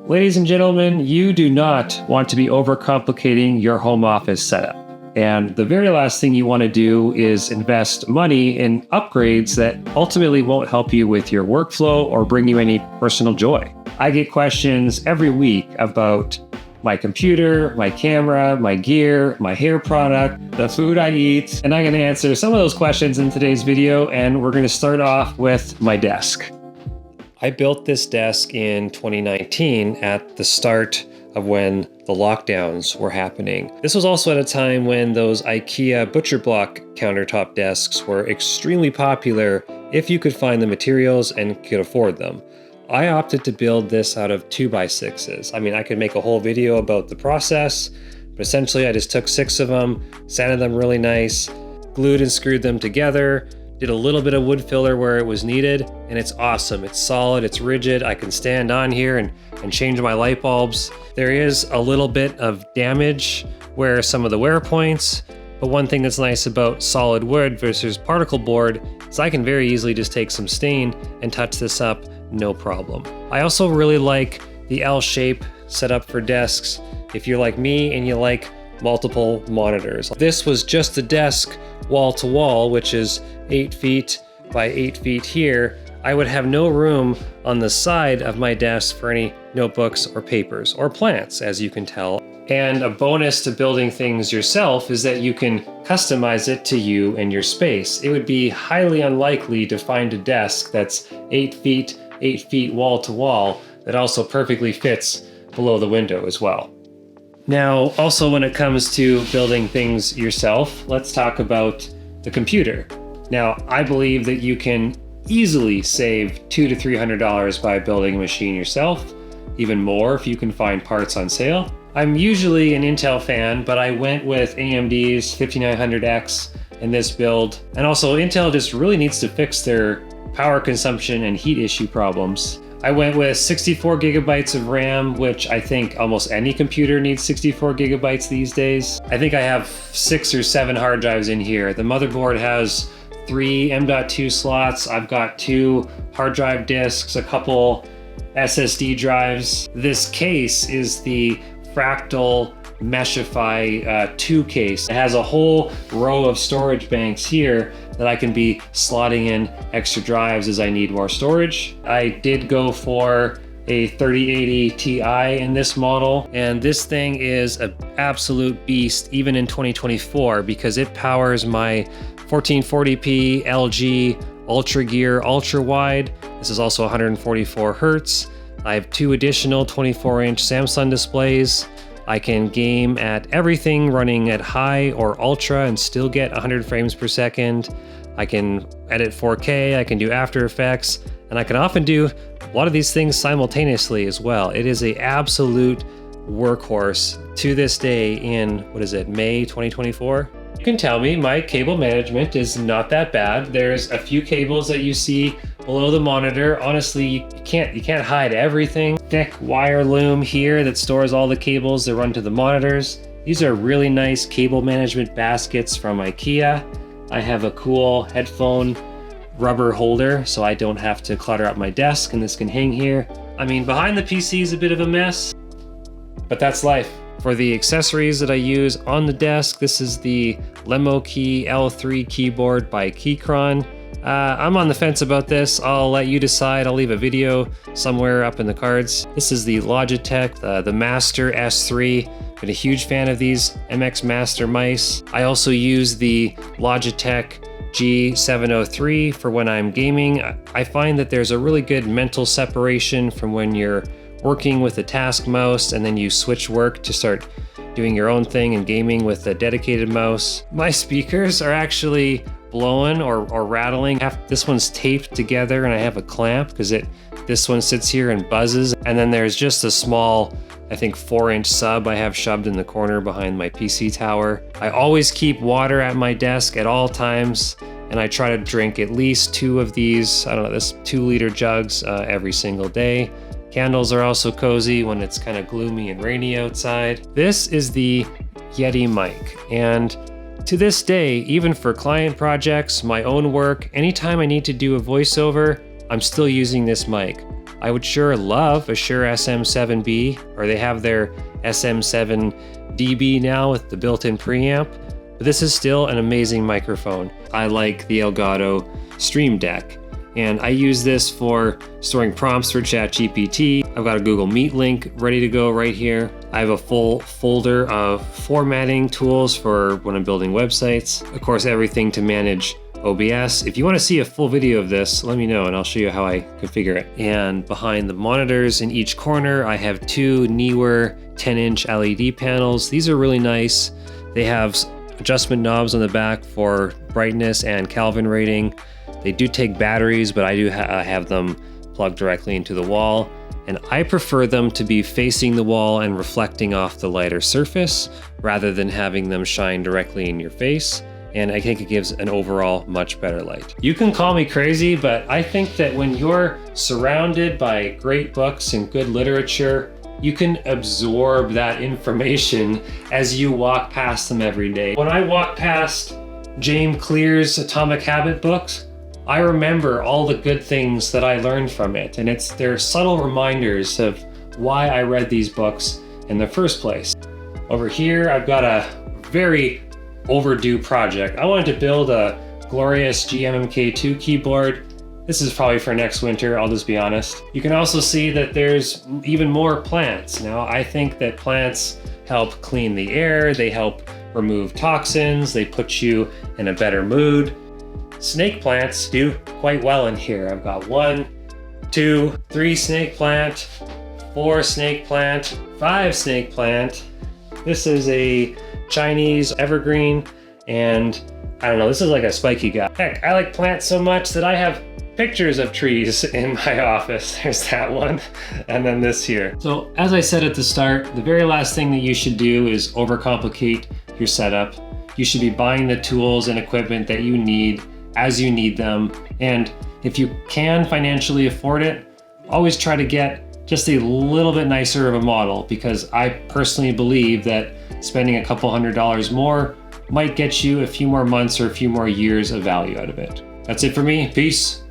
Ladies and gentlemen, you do not want to be overcomplicating your home office setup. And the very last thing you want to do is invest money in upgrades that ultimately won't help you with your workflow or bring you any personal joy. I get questions every week about my computer, my camera, my gear, my hair product, the food I eat, and I'm going to answer some of those questions in today's video, and we're going to start off with my desk. I built this desk in 2019 at the start of when the lockdowns were happening. This was also at a time when those IKEA butcher block countertop desks were extremely popular if you could find the materials and could afford them. I opted to build this out of 2x6s. I mean, I could make a whole video about the process, but essentially I just took 6 of them, sanded them really nice, glued and screwed them together, did a little bit of wood filler where it was needed, and it's awesome. It's solid, it's rigid. I can stand on here and change my light bulbs. There is a little bit of damage where some of the wear points, but one thing that's nice about solid wood versus particle board is I can very easily just take some stain and touch this up, no problem. I also really like the L shape setup for desks if you're like me and you like multiple monitors. This was just the desk wall to wall, which is 8 feet by 8 feet here. I would have no room on the side of my desk for any notebooks or papers or plants, as you can tell. And a bonus to building things yourself is that you can customize it to you and your space. It would be highly unlikely to find a desk that's 8 feet wall to wall that also perfectly fits below the window as well. Now, also when it comes to building things yourself, let's talk about the computer. Now, I believe that you can easily save $200 to $300 by building a machine yourself, even more if you can find parts on sale. I'm usually an Intel fan, but I went with AMD's 5900X in this build. And also Intel just really needs to fix their power consumption and heat issue problems. I went with 64 gigabytes of RAM, which I think almost any computer needs 64 gigabytes these days. I think I have 6 or 7 hard drives in here. The motherboard has 3 M.2 slots. I've got 2 hard drive disks, a couple SSD drives. This case is the Fractal Meshify 2 case. It has a whole row of storage banks here that I can be slotting in extra drives as I need more storage. I did go for a 3080 Ti in this model, and this thing is an absolute beast even in 2024 because it powers my 1440p LG Ultra Gear Ultra Wide. This is also 144 Hertz. I have 2 additional 24-inch Samsung displays. I can game at everything running at high or ultra and still get 100 frames per second. I can edit 4K, I can do After Effects, and I can often do a lot of these things simultaneously as well. It is an absolute workhorse to this day in, May 2024? You can tell me my cable management is not that bad. There's a few cables that you see below the monitor. Honestly, you can't hide everything. Thick wire loom here that stores all the cables that run to the monitors. These are really nice cable management baskets from IKEA. I have a cool headphone rubber holder so I don't have to clutter up my desk, and this can hang here. I mean, behind the PC is a bit of a mess, but that's life. For the accessories that I use on the desk, this is the Lemokey L3 keyboard by Keychron. I'm on the fence about this. I'll let you decide. I'll leave a video somewhere up in the cards. This is the Logitech, the Master S3. Been a huge fan of these MX Master mice. I also use the Logitech G703 for when I'm gaming. I find that there's a really good mental separation from when you're working with a task mouse and then you switch work to start doing your own thing and gaming with a dedicated mouse. My speakers are actually blowing or rattling. This one's taped together and I have a clamp because this one sits here and buzzes. And then there's just a small, I think 4-inch sub I have shoved in the corner behind my PC tower. I always keep water at my desk at all times, and I try to drink at least 2 of these, this 2-liter jugs every single day. Candles are also cozy when it's kind of gloomy and rainy outside. This is the Yeti mic, and to this day, even for client projects, my own work, anytime I need to do a voiceover, I'm still using this mic. I would sure love a Shure SM7B, or they have their SM7DB now with the built-in preamp, but this is still an amazing microphone. I like the Elgato Stream Deck, and I use this for storing prompts for ChatGPT. I've got a Google Meet link ready to go right here. I have a full folder of formatting tools for when I'm building websites. Of course, everything to manage OBS. If you want to see a full video of this, let me know and I'll show you how I configure it. And behind the monitors in each corner, I have two Neewer 10-inch LED panels. These are really nice. They have adjustment knobs on the back for brightness and Kelvin rating. They do take batteries, but I do have them plugged directly into the wall. And I prefer them to be facing the wall and reflecting off the lighter surface rather than having them shine directly in your face. And I think it gives an overall much better light. You can call me crazy, but I think that when you're surrounded by great books and good literature, you can absorb that information as you walk past them every day. When I walk past James Clear's Atomic Habit books, I remember all the good things that I learned from it, and they're subtle reminders of why I read these books in the first place. Over here, I've got a very overdue project. I wanted to build a glorious GMMK2 keyboard. This is probably for next winter, I'll just be honest. You can also see that there's even more plants. Now, I think that plants help clean the air, they help remove toxins, they put you in a better mood. Snake plants do quite well in here. I've got 1, 2, 3 snake plant, 4 snake plant, 5 snake plant. This is a Chinese evergreen, and I don't know, this is like a spiky guy. Heck, I like plants so much that I have pictures of trees in my office. There's that one, and then this here. So as I said at the start, the very last thing that you should do is overcomplicate your setup. You should be buying the tools and equipment that you need as you need them, and if you can financially afford it, always try to get just a little bit nicer of a model, because I personally believe that spending a couple $100s more might get you a few more months or a few more years of value out of it. That's it for me. Peace.